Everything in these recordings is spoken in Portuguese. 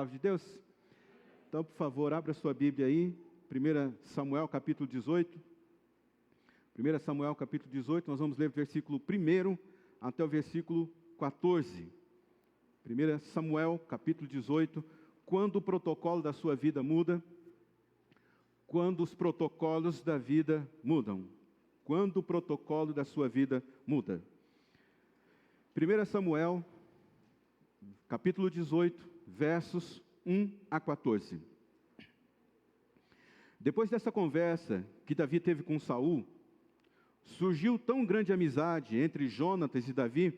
palavra de Deus? Então, por favor, abra sua Bíblia aí, 1 Samuel capítulo 18. 1 Samuel capítulo 18, nós vamos ler o versículo 1 até o versículo 14. 1 Samuel capítulo 18, quando o protocolo da sua vida muda, quando os protocolos da vida mudam. Quando o protocolo da sua vida muda. 1 Samuel, capítulo 18, versos 1 a 14. Depois dessa conversa que Davi teve com Saul, surgiu tão grande amizade entre Jonatas e Davi,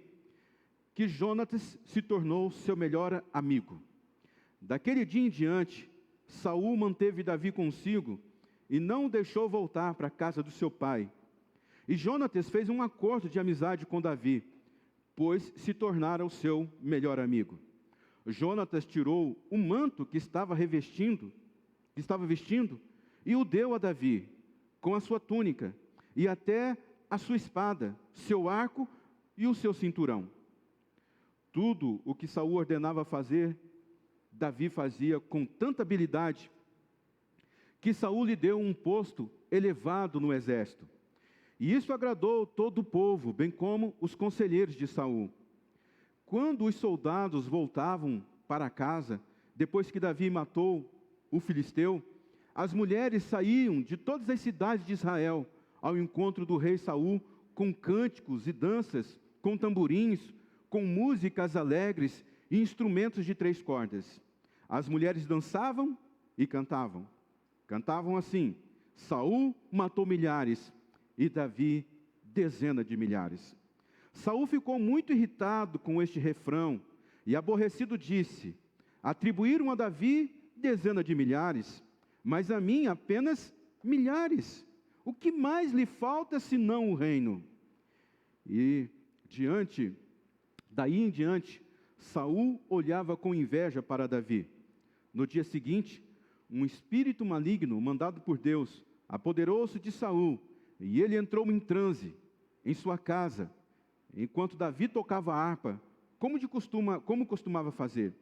que Jonatas se tornou seu melhor amigo. Daquele dia em diante, Saul manteve Davi consigo e não o deixou voltar para a casa do seu pai. E Jonatas fez um acordo de amizade com Davi, pois se tornara o seu melhor amigo. Jonatas tirou o manto que estava vestindo, e o deu a Davi, com a sua túnica, e até a sua espada, seu arco e o seu cinturão. Tudo o que Saul ordenava fazer, Davi fazia com tanta habilidade, que Saul lhe deu um posto elevado no exército. E isso agradou todo o povo, bem como os conselheiros de Saul. Quando os soldados voltavam para casa, depois que Davi matou o filisteu, as mulheres saíam de todas as cidades de Israel ao encontro do rei Saul, com cânticos e danças, com tamborins, com músicas alegres e instrumentos de 3 cordas. As mulheres dançavam e cantavam. Cantavam assim: Saul matou milhares, e Davi dezenas de milhares. Saul ficou muito irritado com este refrão, e aborrecido disse: atribuíram a Davi dezenas de milhares, mas a mim apenas milhares. O que mais lhe falta senão o reino? E daí em diante, Saul olhava com inveja para Davi. No dia seguinte, um espírito maligno, mandado por Deus, apoderou-se de Saul, e ele entrou em transe em sua casa, enquanto Davi tocava a harpa, como costumava fazer.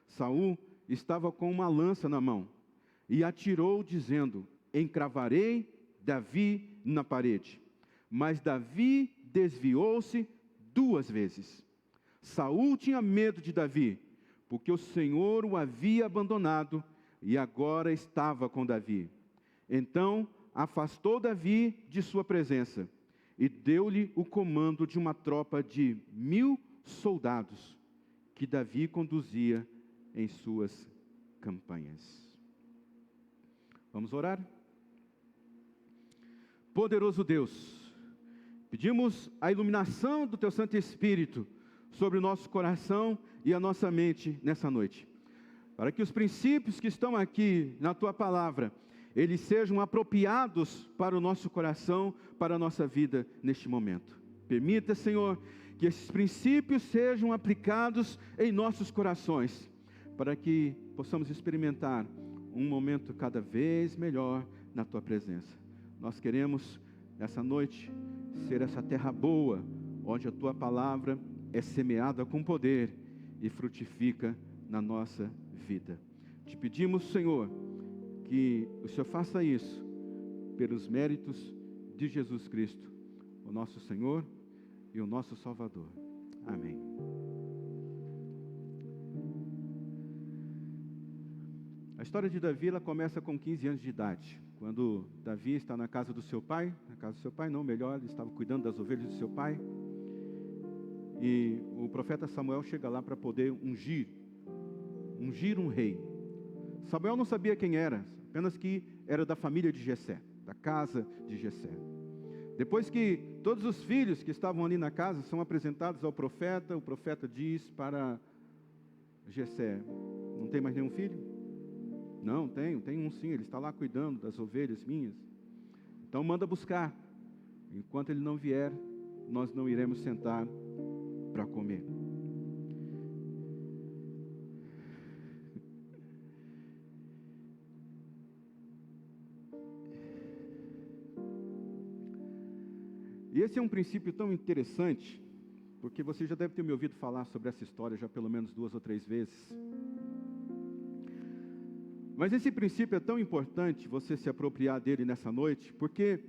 Saul estava com uma lança na mão, e atirou, dizendo: encravarei Davi na parede. Mas Davi desviou-se 2 vezes. Saul tinha medo de Davi, porque o Senhor o havia abandonado, e agora estava com Davi. Então afastou Davi de sua presença, e deu-lhe o comando de uma tropa de 1000 soldados, que Davi conduzia em suas campanhas. Vamos orar? Poderoso Deus, pedimos a iluminação do Teu Santo Espírito sobre o nosso coração e a nossa mente nessa noite, para que os princípios que estão aqui na Tua Palavra, eles sejam apropriados para o nosso coração, para a nossa vida neste momento. Permita, Senhor, que esses princípios sejam aplicados em nossos corações, para que possamos experimentar um momento cada vez melhor na Tua presença. Nós queremos, nessa noite, ser essa terra boa, onde a Tua Palavra é semeada com poder e frutifica na nossa vida. Te pedimos, Senhor, que o Senhor faça isso pelos méritos de Jesus Cristo, o nosso Senhor e o nosso Salvador. Amém. A história de Davi, ela começa com 15 anos de idade, quando Davi está na casa do seu pai, ele estava cuidando das ovelhas do seu pai, e o profeta Samuel chega lá para poder ungir um rei. Samuel não sabia quem era, apenas que era da família de Jessé, da casa de Jessé. Depois que todos os filhos que estavam ali na casa são apresentados ao profeta, o profeta diz para Jessé: não tem mais nenhum filho? Não, tenho um sim, ele está lá cuidando das ovelhas minhas. Então manda buscar. Enquanto ele não vier, nós não iremos sentar para comer. E esse é um princípio tão interessante, porque você já deve ter me ouvido falar sobre essa história já pelo menos 2 ou 3 vezes. Mas esse princípio é tão importante você se apropriar dele nessa noite, porque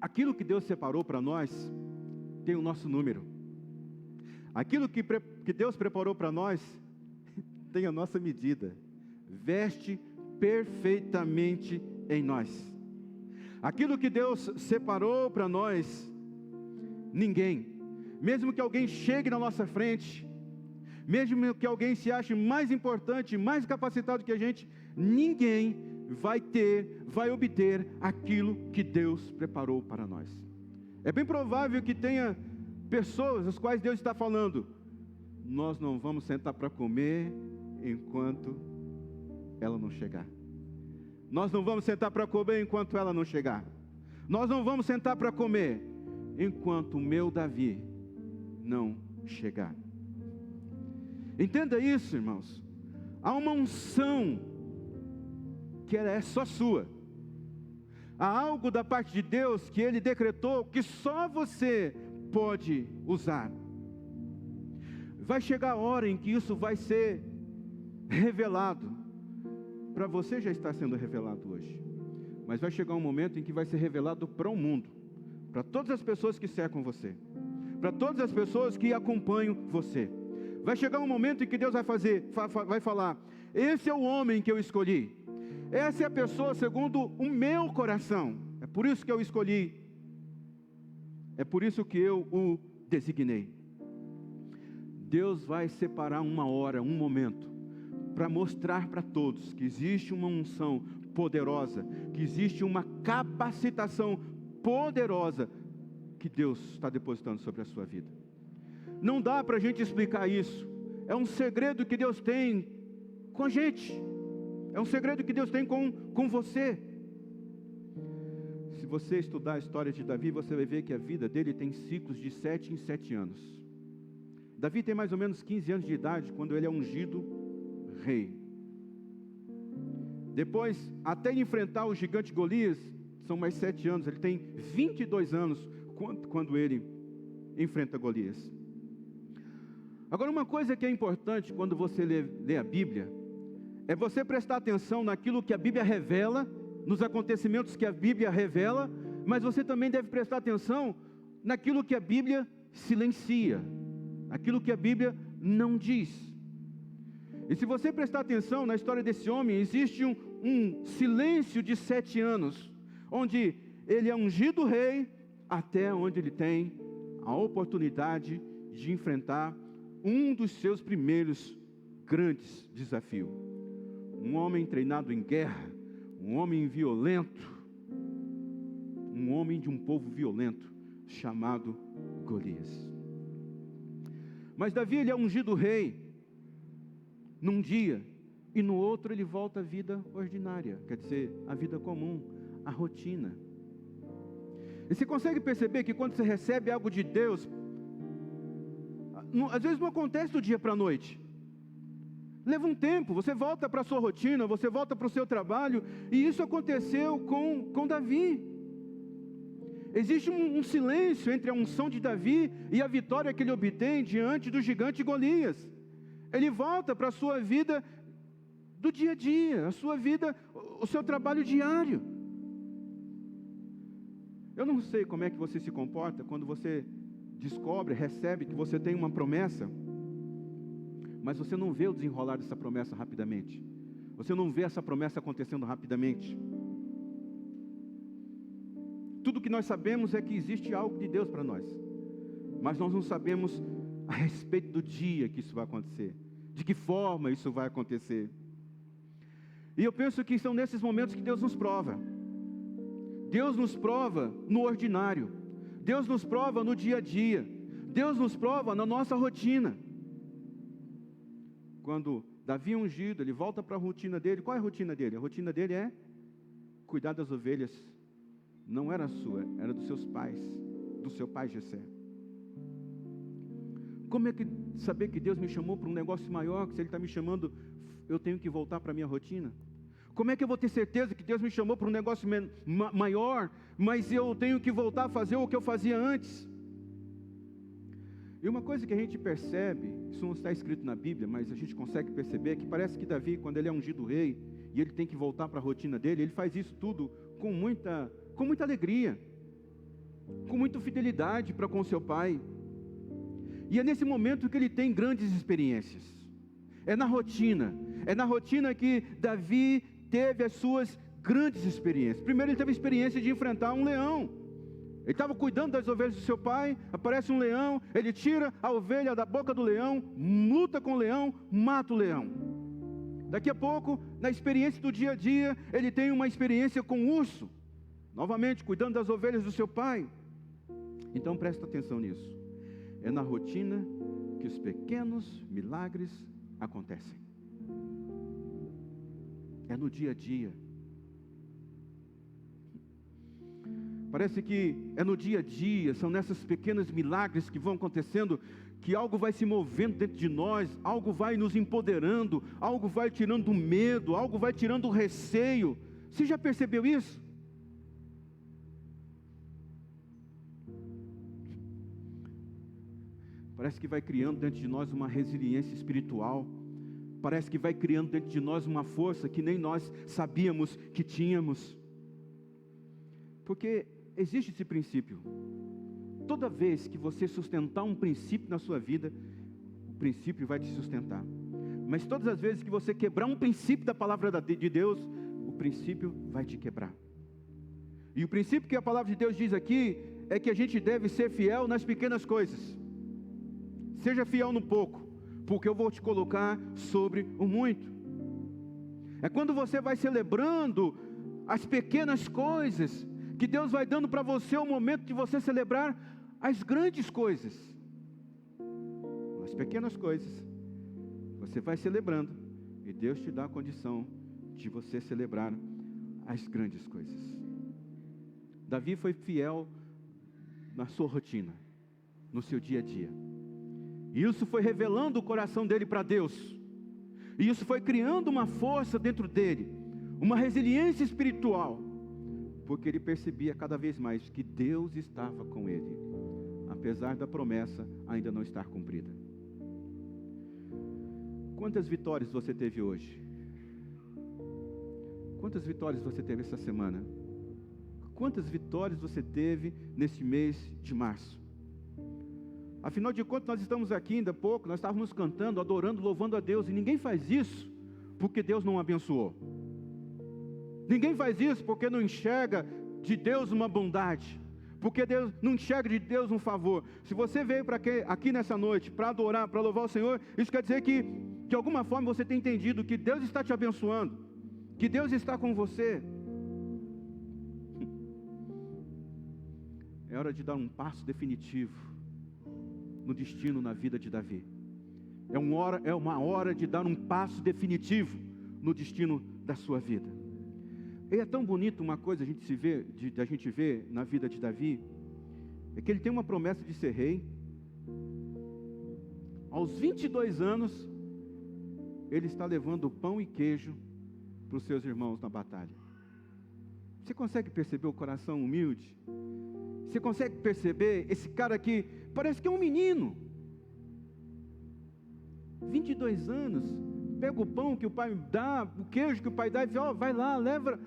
aquilo que Deus separou para nós tem o nosso número. Aquilo que Deus preparou para nós tem a nossa medida. Veste perfeitamente em nós. Aquilo que Deus separou para nós, ninguém, mesmo que alguém chegue na nossa frente, mesmo que alguém se ache mais importante, mais capacitado que a gente, ninguém vai obter aquilo que Deus preparou para nós. É bem provável que tenha pessoas às quais Deus está falando: nós não vamos sentar para comer enquanto ela não chegar. Nós não vamos sentar para comer enquanto ela não chegar. Nós não vamos sentar para comer enquanto o meu Davi não chegar. Entenda isso, irmãos. Há uma unção que ela é só sua. Há algo da parte de Deus que Ele decretou que só você pode usar. Vai chegar a hora em que isso vai ser revelado. Para você já está sendo revelado hoje. Mas vai chegar um momento em que vai ser revelado para o mundo. Para todas as pessoas que cercam você. Para todas as pessoas que acompanham você. Vai chegar um momento em que Deus vai falar: esse é o homem que eu escolhi. Essa é a pessoa segundo o meu coração. É por isso que eu escolhi. É por isso que eu o designei. Deus vai separar uma hora, um momento, para mostrar para todos que existe uma unção poderosa, que existe uma capacitação poderosa que Deus está depositando sobre a sua vida. Não dá para a gente explicar isso. É um segredo que Deus tem com a gente. É um segredo que Deus tem com você. Se você estudar a história de Davi, você vai ver que a vida dele tem ciclos de 7 em 7 anos. Davi tem mais ou menos 15 anos de idade quando ele é ungido rei. Depois, até ele enfrentar o gigante Golias, são mais 7 anos. Ele tem 22 anos quando ele enfrenta Golias. Agora, uma coisa que é importante quando você lê a Bíblia, é você prestar atenção naquilo que a Bíblia revela, nos acontecimentos que a Bíblia revela, mas você também deve prestar atenção naquilo que a Bíblia silencia, aquilo que a Bíblia não diz. E se você prestar atenção na história desse homem, existe um silêncio de 7 anos, onde ele é ungido rei, até onde ele tem a oportunidade de enfrentar um dos seus primeiros grandes desafios. Um homem treinado em guerra, um homem violento, um homem de um povo violento, chamado Golias. Mas Davi, ele é ungido rei num dia, e no outro ele volta à vida ordinária, quer dizer, a vida comum, a rotina. E você consegue perceber que quando você recebe algo de Deus, às vezes não acontece do dia para a noite. Leva um tempo, você volta para a sua rotina, você volta para o seu trabalho, e isso aconteceu com Davi. Existe um silêncio entre a unção de Davi e a vitória que ele obtém diante do gigante Golias. Ele volta para a sua vida do dia a dia, a sua vida, o seu trabalho diário. Eu não sei como é que você se comporta quando você descobre, recebe que você tem uma promessa, mas você não vê o desenrolar dessa promessa rapidamente. Você não vê essa promessa acontecendo rapidamente. Tudo que nós sabemos é que existe algo de Deus para nós, mas nós não sabemos a respeito do dia que isso vai acontecer, de que forma isso vai acontecer. E eu penso que são nesses momentos que Deus nos prova. Deus nos prova no ordinário, Deus nos prova no dia a dia, Deus nos prova na nossa rotina. Quando Davi é ungido, ele volta para a rotina dele. Qual é a rotina dele? A rotina dele é cuidar das ovelhas. Não era sua, era dos seus pais, do seu pai Jessé. Como é que saber que Deus me chamou para um negócio maior, que se Ele está me chamando, eu tenho que voltar para a minha rotina? Como é que eu vou ter certeza que Deus me chamou para um negócio maior, mas eu tenho que voltar a fazer o que eu fazia antes? E uma coisa que a gente percebe, isso não está escrito na Bíblia, mas a gente consegue perceber, que parece que Davi, quando ele é ungido rei, e ele tem que voltar para a rotina dele, ele faz isso tudo com muita alegria, com muita fidelidade para com seu pai. E é nesse momento que ele tem grandes experiências. É na rotina que Davi teve as suas grandes experiências. Primeiro ele teve a experiência de enfrentar um leão. Ele estava cuidando das ovelhas do seu pai, aparece um leão, ele tira a ovelha da boca do leão, luta com o leão, mata o leão. Daqui a pouco, na experiência do dia a dia, ele tem uma experiência com o urso, novamente cuidando das ovelhas do seu pai. Então presta atenção nisso. É na rotina que os pequenos milagres acontecem. É no dia a dia. Parece que é no dia a dia, são nessas pequenos milagres que vão acontecendo, que algo vai se movendo dentro de nós, algo vai nos empoderando, algo vai tirando o medo, algo vai tirando o receio. Você já percebeu isso? Parece que vai criando dentro de nós uma resiliência espiritual. Parece que vai criando dentro de nós uma força que nem nós sabíamos que tínhamos. Porque existe esse princípio. Toda vez que você sustentar um princípio na sua vida, o princípio vai te sustentar. Mas todas as vezes que você quebrar um princípio da palavra de Deus, o princípio vai te quebrar. E o princípio que a palavra de Deus diz aqui é que a gente deve ser fiel nas pequenas coisas. Seja fiel no pouco, porque eu vou te colocar sobre o muito. É quando você vai celebrando as pequenas coisas, que Deus vai dando para você o momento de você celebrar as grandes coisas. As pequenas coisas, você vai celebrando, e Deus te dá a condição de você celebrar as grandes coisas. Davi foi fiel na sua rotina, no seu dia a dia. E isso foi revelando o coração dele para Deus. E isso foi criando uma força dentro dele, uma resiliência espiritual, porque ele percebia cada vez mais que Deus estava com ele, apesar da promessa ainda não estar cumprida. Quantas vitórias você teve hoje? Quantas vitórias você teve essa semana? Quantas vitórias você teve nesse mês de março? Afinal de contas, nós estamos aqui ainda há pouco, nós estávamos cantando, adorando, louvando a Deus, e ninguém faz isso porque Deus não abençoou. Ninguém faz isso porque não enxerga de Deus uma bondade, porque Deus não enxerga de Deus um favor. Se você veio para aqui nessa noite para adorar, para louvar o Senhor, isso quer dizer que de alguma forma você tem entendido que Deus está te abençoando, que Deus está com você. É hora de dar um passo definitivo no destino, na vida de Davi. É uma hora de dar um passo definitivo no destino da sua vida. E é tão bonito uma coisa a gente vê na vida de Davi, é que ele tem uma promessa de ser rei. Aos 22 anos, ele está levando pão e queijo para os seus irmãos na batalha. Você consegue perceber o coração humilde? Você consegue perceber esse cara que parece que é um menino? 22 anos, pega o pão que o pai dá, o queijo que o pai dá, e diz, vai lá, leva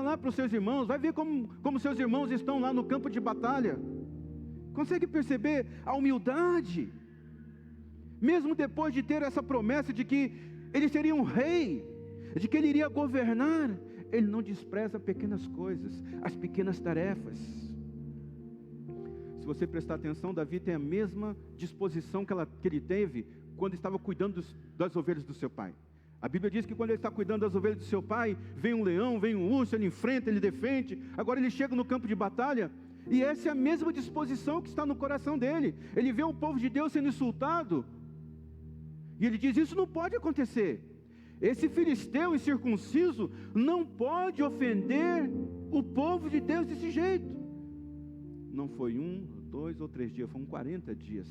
lá para os seus irmãos, vai ver como seus irmãos estão lá no campo de batalha. Consegue perceber a humildade? Mesmo depois de ter essa promessa de que ele seria um rei, de que ele iria governar, ele não despreza pequenas coisas, as pequenas tarefas. Se você prestar atenção, Davi tem a mesma disposição que ele teve quando estava cuidando das ovelhas do seu pai. A Bíblia diz que quando ele está cuidando das ovelhas do seu pai, vem um leão, vem um urso, ele enfrenta, ele defende. Agora ele chega no campo de batalha, e essa é a mesma disposição que está no coração dele. Ele vê o povo de Deus sendo insultado, e ele diz, isso não pode acontecer. Esse filisteu incircunciso não pode ofender o povo de Deus desse jeito. Não foi 1, 2 ou 3 dias, foram 40 dias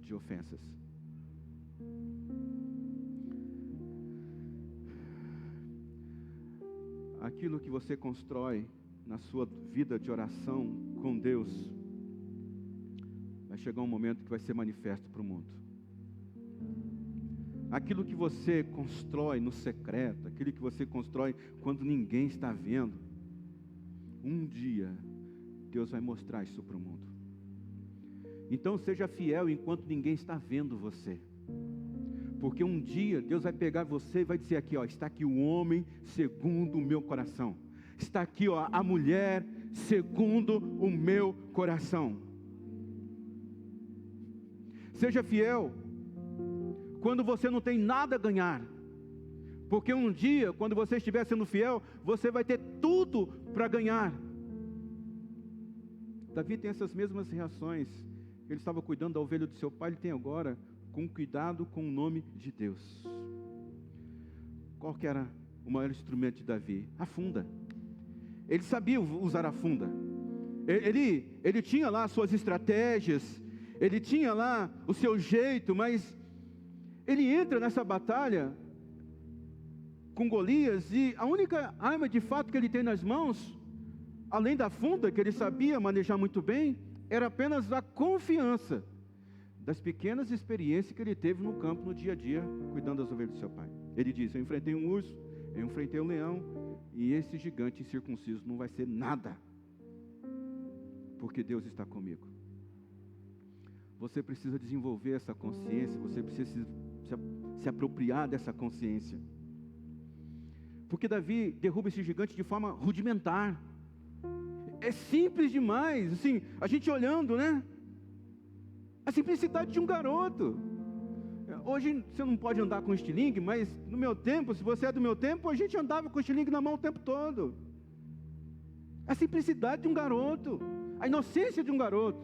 de ofensas. Aquilo que você constrói na sua vida de oração com Deus, vai vai chegar um momento que vai ser manifesto para o mundo. Aquilo que você constrói no secreto, aquilo que você constrói quando ninguém está vendo, um dia Deus vai mostrar isso para o mundo. Então seja fiel enquanto ninguém está vendo você, porque um dia Deus vai pegar você e vai dizer aqui, ó, está aqui o homem segundo o meu coração, está aqui, ó, a mulher segundo o meu coração. Seja fiel quando você não tem nada a ganhar, porque um dia, quando você estiver sendo fiel, você vai ter tudo para ganhar. Davi tem essas mesmas reações. Ele estava cuidando da ovelha do seu pai, ele tem agora com cuidado com o nome de Deus. Qual que era o maior instrumento de Davi? A funda. Ele sabia usar a funda. Ele tinha lá as suas estratégias, ele tinha lá o seu jeito, mas ele entra nessa batalha com Golias, e a única arma de fato que ele tem nas mãos, além da funda, que ele sabia manejar muito bem, era apenas a confiança das pequenas experiências que ele teve no campo, no dia a dia, cuidando das ovelhas do seu pai. Ele diz, eu enfrentei um urso, eu enfrentei um leão, e esse gigante incircunciso não vai ser nada, porque Deus está comigo. Você precisa desenvolver essa consciência, você precisa se apropriar dessa consciência. Porque Davi derruba esse gigante de forma rudimentar. É simples demais, assim, a gente olhando, né? A simplicidade de um garoto. Hoje você não pode andar com estilingue, mas no meu tempo, se você é do meu tempo, a gente andava com estilingue na mão o tempo todo. A simplicidade de um garoto, a inocência de um garoto.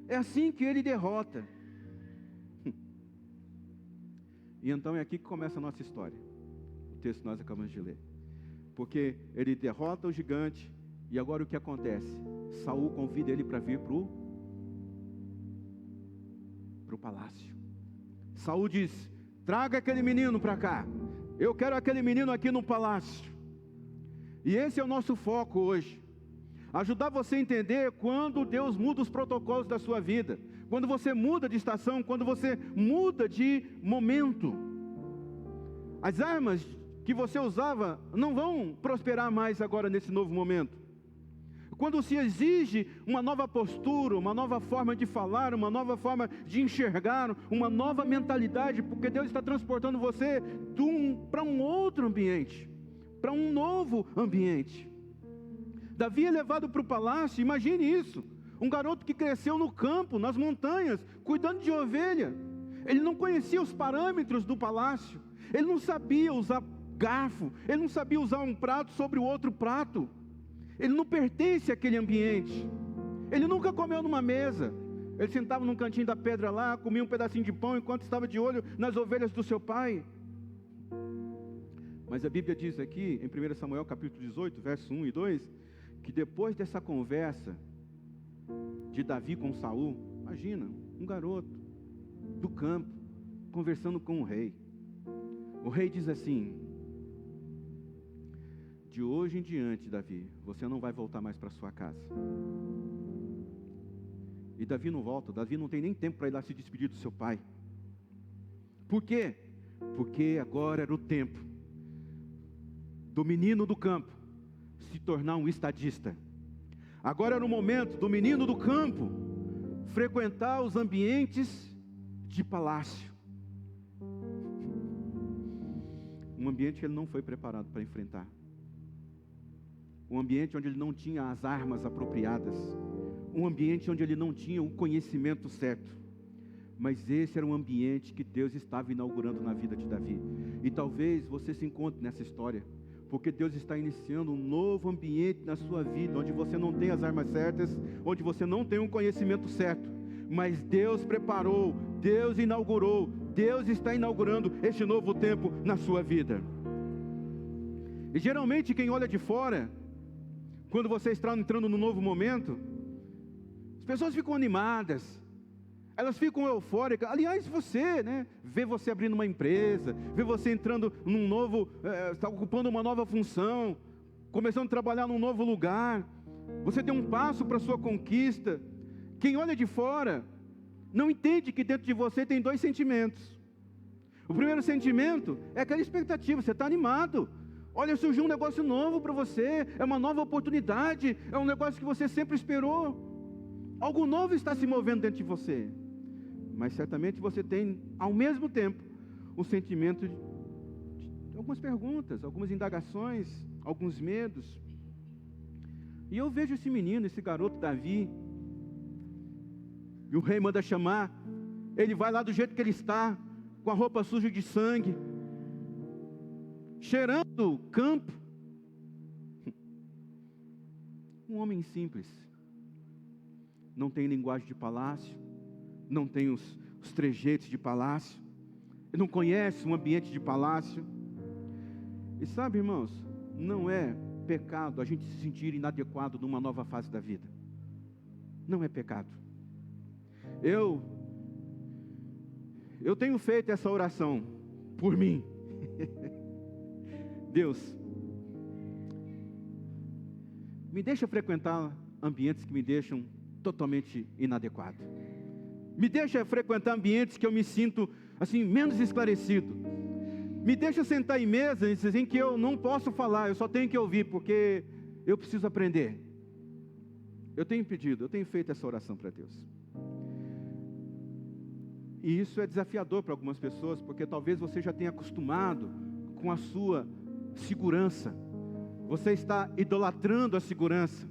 É assim que ele derrota. E então é aqui que começa a nossa história. O texto que nós acabamos de ler. Porque ele derrota o gigante, e agora o que acontece? Saul convida ele para vir para o palácio. Saul diz, traga aquele menino para cá. Eu quero aquele menino aqui no palácio. E esse é o nosso foco hoje. Ajudar você a entender quando Deus muda os protocolos da sua vida. Quando você muda de estação, quando você muda de momento. As armas que você usava não vão prosperar mais agora nesse novo momento. Quando se exige uma nova postura, uma nova forma de falar, uma nova forma de enxergar, uma nova mentalidade, porque Deus está transportando você para um outro ambiente, para um novo ambiente. Davi é levado para o palácio, imagine isso, um garoto que cresceu no campo, nas montanhas, cuidando de ovelha. Ele não conhecia os parâmetros do palácio, ele não sabia usar garfo, ele não sabia usar um prato sobre o outro prato. Ele não pertence àquele ambiente. Ele nunca comeu numa mesa. Ele sentava num cantinho da pedra lá, comia um pedacinho de pão enquanto estava de olho nas ovelhas do seu pai. Mas a Bíblia diz aqui, em 1 Samuel capítulo 18, versos 1 e 2, que depois dessa conversa de Davi com Saul, imagina, um garoto do campo, conversando com o rei. O rei diz assim, de hoje em diante, Davi, você não vai voltar mais para sua casa. E Davi não volta, Davi não tem nem tempo para ir lá se despedir do seu pai. Por quê? Porque agora era o tempo do menino do campo se tornar um estadista. Agora era o momento do menino do campo frequentar os ambientes de palácio. Um ambiente que ele não foi preparado para enfrentar. Um ambiente onde ele não tinha as armas apropriadas. Um ambiente onde ele não tinha o conhecimento certo. Mas esse era um ambiente que Deus estava inaugurando na vida de Davi. E talvez você se encontre nessa história, porque Deus está iniciando um novo ambiente na sua vida, onde você não tem as armas certas, onde você não tem um conhecimento certo. Mas Deus preparou, Deus inaugurou, Deus está inaugurando este novo tempo na sua vida. E geralmente quem olha de fora, quando você está entrando num novo momento, as pessoas ficam animadas, elas ficam eufóricas. Aliás, você, né, vê você abrindo uma empresa, vê você entrando num novo, está ocupando uma nova função, começando a trabalhar num novo lugar, você deu um passo para a sua conquista. Quem olha de fora não entende que dentro de você tem dois sentimentos. O primeiro sentimento é aquela expectativa, você está animado. Olha, surgiu um negócio novo para você, é uma nova oportunidade, é um negócio que você sempre esperou. Algo novo está se movendo dentro de você. Mas certamente você tem, ao mesmo tempo, um sentimento de algumas perguntas, algumas indagações, alguns medos. E eu vejo esse menino, esse garoto Davi, e o rei manda chamar, ele vai lá do jeito que ele está, com a roupa suja de sangue, cheirando o campo. Um homem simples, não tem linguagem de palácio, não tem os trejeitos de palácio, não conhece um ambiente de palácio. E sabe, irmãos, não é pecado a gente se sentir inadequado numa nova fase da vida. Não é pecado. Eu tenho feito essa oração por mim. Deus, me deixa frequentar ambientes que me deixam totalmente inadequado. Me deixa frequentar ambientes que eu me sinto assim menos esclarecido. Me deixa sentar em mesas em que eu não posso falar, eu só tenho que ouvir, porque eu preciso aprender. Eu tenho feito essa oração para Deus. E isso é desafiador para algumas pessoas, porque talvez você já tenha acostumado com a sua segurança. Você está idolatrando a segurança.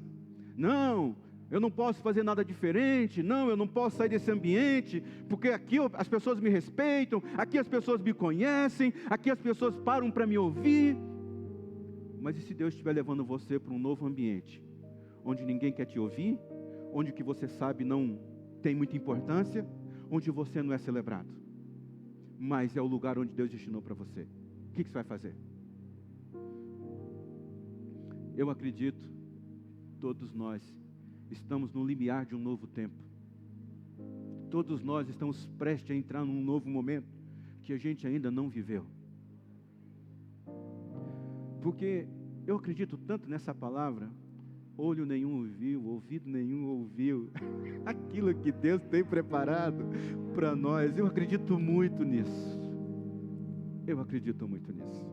Não, eu não posso fazer nada diferente. Não, eu não posso sair desse ambiente, porque aqui as pessoas me respeitam, aqui as pessoas me conhecem, aqui as pessoas param para me ouvir. Mas e se Deus estiver levando você para um novo ambiente, onde ninguém quer te ouvir, onde o que você sabe não tem muita importância, onde você não é celebrado, mas é o lugar onde Deus destinou para você? O que você vai fazer? Eu acredito, todos nós estamos no limiar de um novo tempo. Todos nós estamos prestes a entrar num novo momento que a gente ainda não viveu. Porque eu acredito tanto nessa palavra. Olho nenhum viu, ouvido nenhum ouviu aquilo que Deus tem preparado para nós. Eu acredito muito nisso. Eu acredito muito nisso.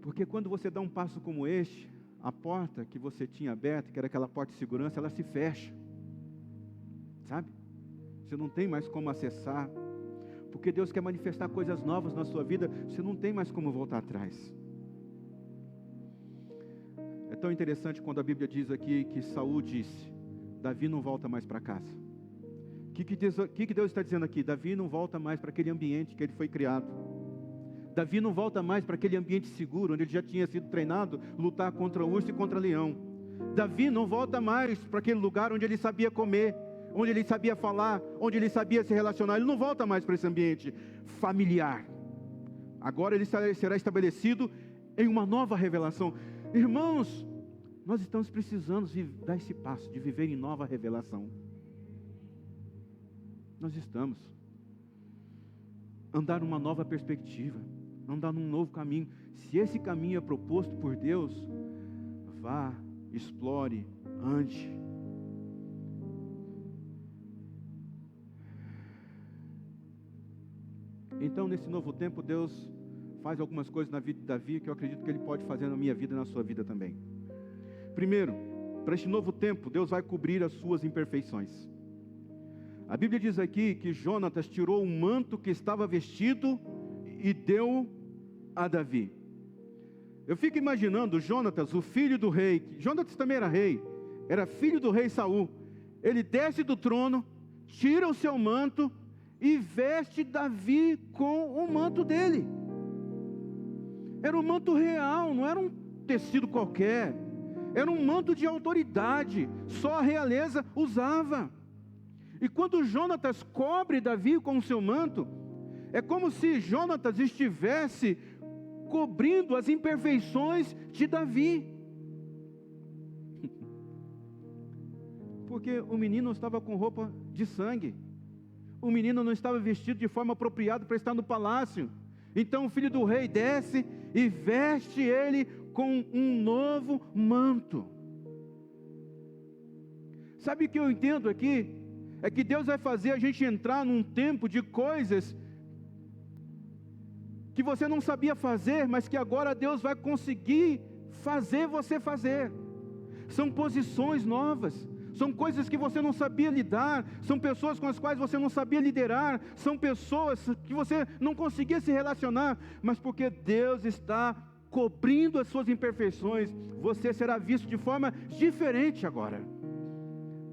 Porque quando você dá um passo como este, a porta que você tinha aberta, que era aquela porta de segurança, ela se fecha. Sabe? Você não tem mais como acessar. Porque Deus quer manifestar coisas novas na sua vida, você não tem mais como voltar atrás. É tão interessante quando a Bíblia diz aqui que Saul disse: Davi não volta mais para casa. O que Deus está dizendo aqui? Davi não volta mais para aquele ambiente que ele foi criado. Davi não volta mais para aquele ambiente seguro, onde ele já tinha sido treinado a lutar contra o urso e contra o leão. Davi não volta mais para aquele lugar onde ele sabia comer, onde ele sabia falar, onde ele sabia se relacionar. Ele não volta mais para esse ambiente familiar. Agora ele será estabelecido em uma nova revelação. Irmãos, nós estamos precisando dar esse passo de viver em nova revelação. Nós estamos. Andar numa nova perspectiva, andar num novo caminho. Se esse caminho é proposto por Deus, vá, explore, ande. Então, nesse novo tempo, Deus faz algumas coisas na vida de Davi que eu acredito que Ele pode fazer na minha vida e na sua vida também. Primeiro, para este novo tempo, Deus vai cobrir as suas imperfeições. A Bíblia diz aqui que Jonatas tirou o manto que estava vestido e deu a Davi. Eu fico imaginando Jonatas, o filho do rei. Jonatas também era rei, era filho do rei Saul. Ele desce do trono, tira o seu manto e veste Davi com o manto dele. Era um manto real, não era um tecido qualquer. Era um manto de autoridade, só a realeza usava. E quando Jonatas cobre Davi com o seu manto, é como se Jonatas estivesse cobrindo as imperfeições de Davi. Porque o menino estava com roupa de sangue. O menino não estava vestido de forma apropriada para estar no palácio. Então o filho do rei desce e veste ele com um novo manto. Sabe o que eu entendo aqui? É que Deus vai fazer a gente entrar num tempo de coisas que você não sabia fazer, mas que agora Deus vai conseguir fazer você fazer. São posições novas, são coisas que você não sabia lidar, são pessoas com as quais você não sabia liderar, são pessoas que você não conseguia se relacionar, mas porque Deus está cobrindo as suas imperfeições, você será visto de forma diferente agora.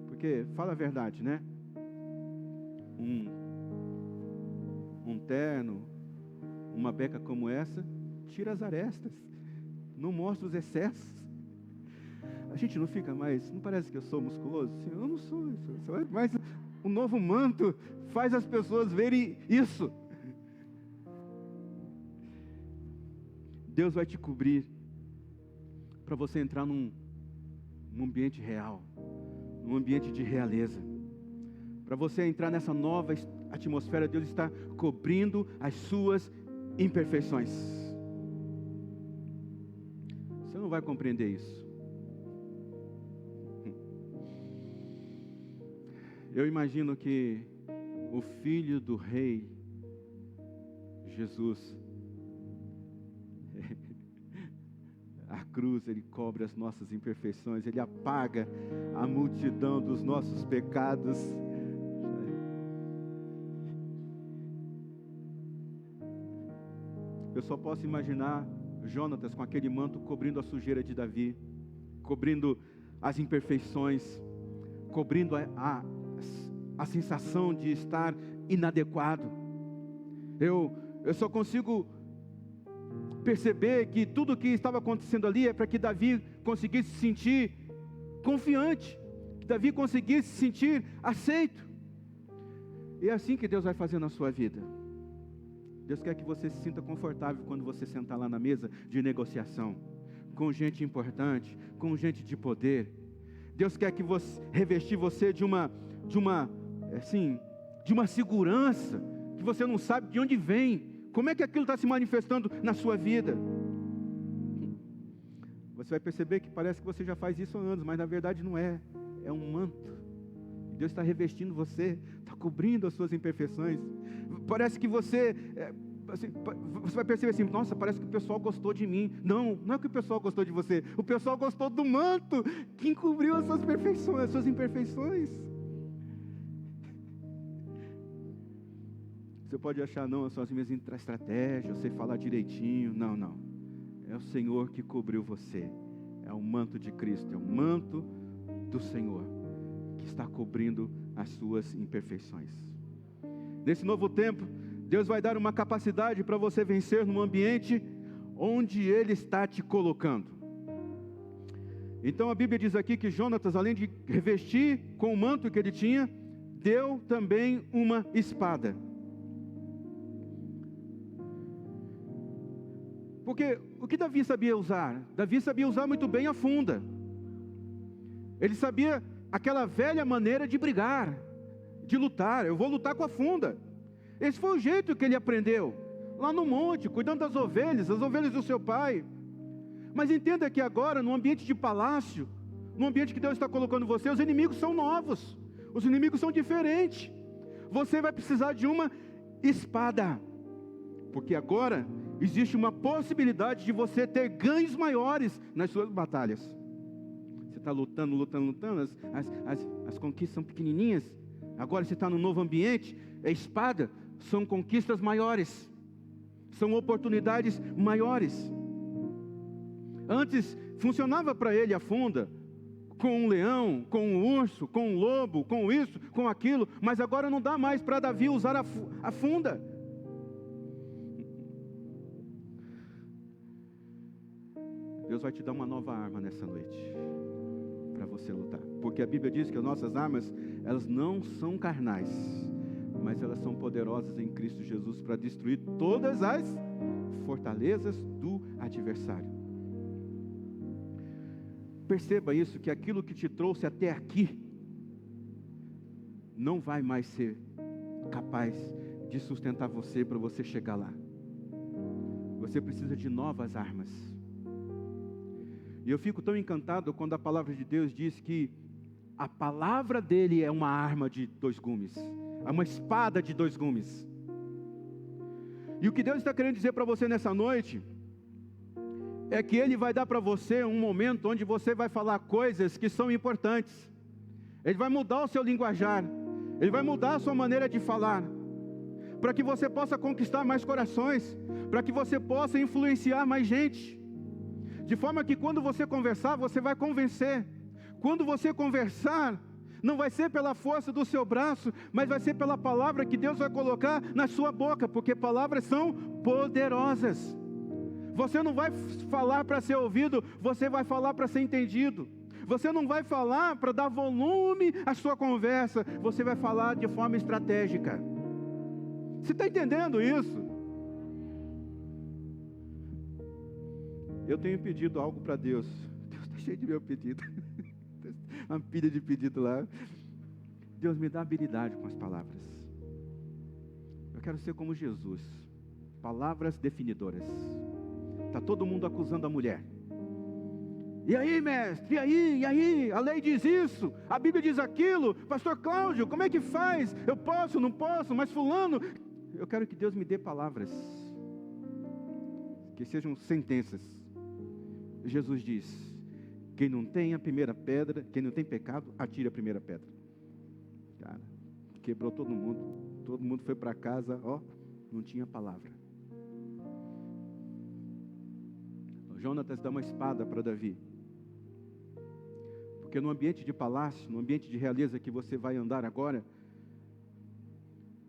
Porque, fala a verdade, né? Um terno, uma beca como essa, tira as arestas, não mostra os excessos. A gente não fica mais, não parece que eu sou musculoso? Sim, eu não sou isso, mas um novo manto faz as pessoas verem isso. Deus vai te cobrir para você entrar num ambiente real, num ambiente de realeza. Para você entrar nessa nova atmosfera, Deus está cobrindo as suas imperfeições. Você não vai compreender isso. Eu imagino que o Filho do Rei, Jesus, a cruz, Ele cobre as nossas imperfeições, Ele apaga a multidão dos nossos pecados. Eu só posso imaginar Jonatas com aquele manto cobrindo a sujeira de Davi, cobrindo as imperfeições, cobrindo a sensação de estar inadequado. Eu só consigo perceber que tudo o que estava acontecendo ali é para que Davi conseguisse se sentir confiante, que Davi conseguisse se sentir aceito. E é assim que Deus vai fazer na sua vida. Deus quer que você se sinta confortável quando você sentar lá na mesa de negociação, com gente importante, com gente de poder. Deus quer que você revestir você de uma segurança que você não sabe de onde vem. Como é que aquilo está se manifestando na sua vida? Você vai perceber que parece que você já faz isso há anos, mas na verdade não é. É um manto. Deus está revestindo você, está cobrindo as suas imperfeições. Parece que você vai perceber assim, nossa, parece que o pessoal gostou de mim. Não é que o pessoal gostou de você. O pessoal gostou do manto que encobriu as suas perfeições, as suas imperfeições. Você pode achar, não, são as minhas estratégias, eu sei falar direitinho. Não. É o Senhor que cobriu você. É o manto de Cristo, é o manto do Senhor que está cobrindo as suas imperfeições. Nesse novo tempo, Deus vai dar uma capacidade para você vencer num ambiente onde Ele está te colocando. Então a Bíblia diz aqui que Jonatas, além de revestir com o manto que ele tinha, deu também uma espada. Porque o que Davi sabia usar? Davi sabia usar muito bem a funda. Ele sabia aquela velha maneira de brigar, de lutar. Eu vou lutar com a funda. Esse foi o jeito que ele aprendeu, lá no monte, cuidando das ovelhas, as ovelhas do seu pai. Mas entenda que agora, no ambiente de palácio, no ambiente que Deus está colocando você, os inimigos são novos, os inimigos são diferentes. Você vai precisar de uma espada, porque agora existe uma possibilidade de você ter ganhos maiores nas suas batalhas. Você está lutando, as conquistas são pequenininhas. Agora você está num novo ambiente, a espada são conquistas maiores, são oportunidades maiores. Antes funcionava para ele a funda, com um leão, com um urso, com um lobo, com isso, com aquilo, mas agora não dá mais para Davi usar a funda. Deus vai te dar uma nova arma nessa noite, para você lutar, porque a Bíblia diz que as nossas armas, elas não são carnais, mas elas são poderosas em Cristo Jesus, para destruir todas as fortalezas do adversário. Perceba isso, que aquilo que te trouxe até aqui, não vai mais ser capaz de sustentar você, para você chegar lá. Você precisa de novas armas. E eu fico tão encantado quando a palavra de Deus diz que A palavra dele é uma arma de 2 gumes. É uma espada de 2 gumes. E o que Deus está querendo dizer para você nessa noite é que Ele vai dar para você um momento onde você vai falar coisas que são importantes. Ele vai mudar o seu linguajar. Ele vai mudar a sua maneira de falar. Para que você possa conquistar mais corações. Para que você possa influenciar mais gente. De forma que quando você conversar, você vai convencer. Quando você conversar, não vai ser pela força do seu braço, mas vai ser pela palavra que Deus vai colocar na sua boca. Porque palavras são poderosas. Você não vai falar para ser ouvido, você vai falar para ser entendido. Você não vai falar para dar volume à sua conversa, você vai falar de forma estratégica. Você está entendendo isso? Eu tenho pedido algo para Deus. Deus está cheio de meu pedido. Uma pilha de pedido lá. Deus me dá habilidade com as palavras. Eu quero ser como Jesus. Palavras definidoras. Está todo mundo acusando a mulher. E aí, mestre? E aí? A lei diz isso, a Bíblia diz aquilo. Pastor Cláudio, como é que faz? Eu posso, não posso, mas fulano... Eu quero que Deus me dê palavras que sejam sentenças. Jesus diz: quem não tem a primeira pedra, quem não tem pecado, atire a primeira pedra. Cara, quebrou todo mundo foi para casa, ó, não tinha palavra. Jonatas dá uma espada para Davi. Porque no ambiente de palácio, no ambiente de realeza que você vai andar agora,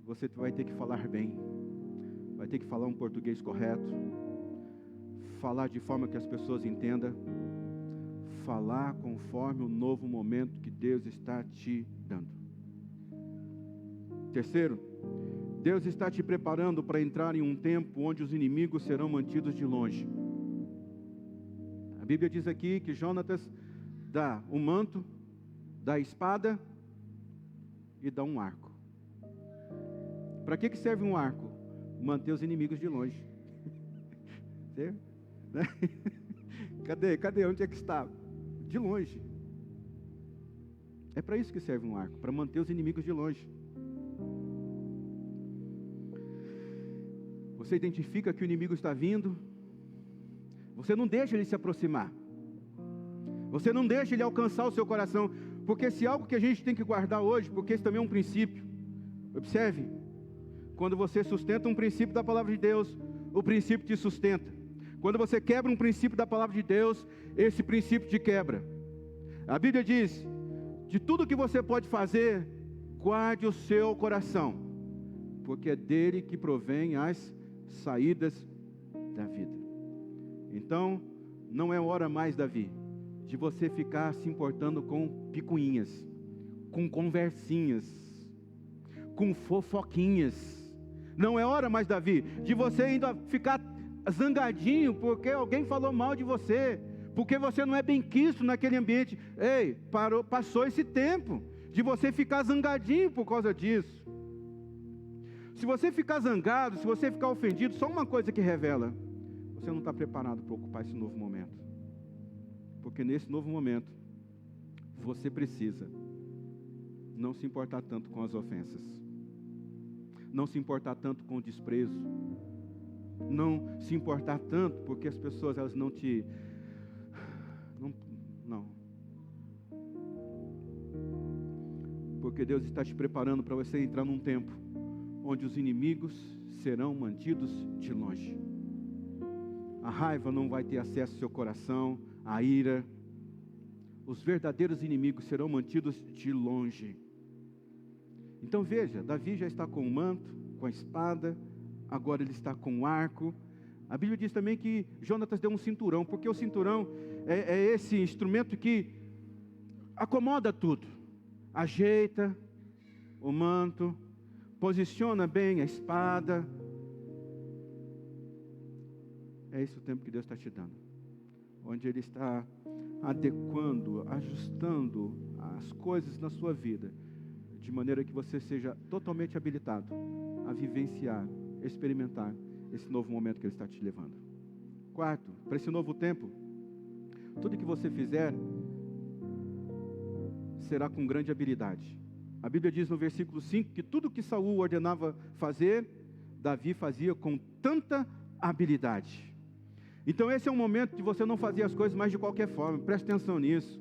você vai ter que falar bem, vai ter que falar um português correto, falar de forma que as pessoas entendam, falar conforme o novo momento que Deus está te dando. Terceiro, Deus está te preparando para entrar em um tempo onde os inimigos serão mantidos de longe. A Bíblia diz aqui que Jonatas dá o manto, dá a espada e dá um arco. Para que serve um arco? Manter os inimigos de longe. Cadê? Onde é que está? De longe. É para isso que serve um arco, para manter os inimigos de longe. Você identifica que o inimigo está vindo, você não deixa ele se aproximar. Você não deixa ele alcançar o seu coração. Porque se algo que a gente tem que guardar hoje, porque esse também é um princípio. Observe, quando você sustenta um princípio da palavra de Deus, o princípio te sustenta. Quando você quebra um princípio da palavra de Deus, esse princípio te quebra. A Bíblia diz, de tudo que você pode fazer, guarde o seu coração, porque é dele que provém as saídas da vida. Então, não é hora mais, Davi, de você ficar se importando com picuinhas, com conversinhas, com fofoquinhas. Não é hora mais, Davi, de você ainda ficar zangadinho porque alguém falou mal de você, porque você não é bem quisto naquele ambiente. Ei, passou esse tempo de você ficar zangadinho por causa disso. Se você ficar zangado, se você ficar ofendido, só uma coisa que revela: você não está preparado para ocupar esse novo momento. Porque nesse novo momento, você precisa não se importar tanto com as ofensas, não se importar tanto com o desprezo, não se importar tanto porque as pessoas elas não te... Não. Porque Deus está te preparando para você entrar num tempo onde os inimigos serão mantidos de longe. A raiva não vai ter acesso ao seu coração, a ira. Os verdadeiros inimigos serão mantidos de longe. Então veja, Davi já está com o manto, com a espada, agora ele está com o arco. A Bíblia diz também que Jonatas deu um cinturão, porque o cinturão é esse instrumento que acomoda tudo. Ajeita o manto, posiciona bem a espada. É esse o tempo que Deus está te dando, onde Ele está adequando, ajustando as coisas na sua vida, de maneira que você seja totalmente habilitado a vivenciar, experimentar esse novo momento que Ele está te levando. Quarto, para esse novo tempo, tudo que você fizer, será com grande habilidade. A Bíblia diz no versículo 5 que tudo que Saul ordenava fazer, Davi fazia com tanta habilidade. Então esse é um momento de você não fazer as coisas mais de qualquer forma. Preste atenção nisso.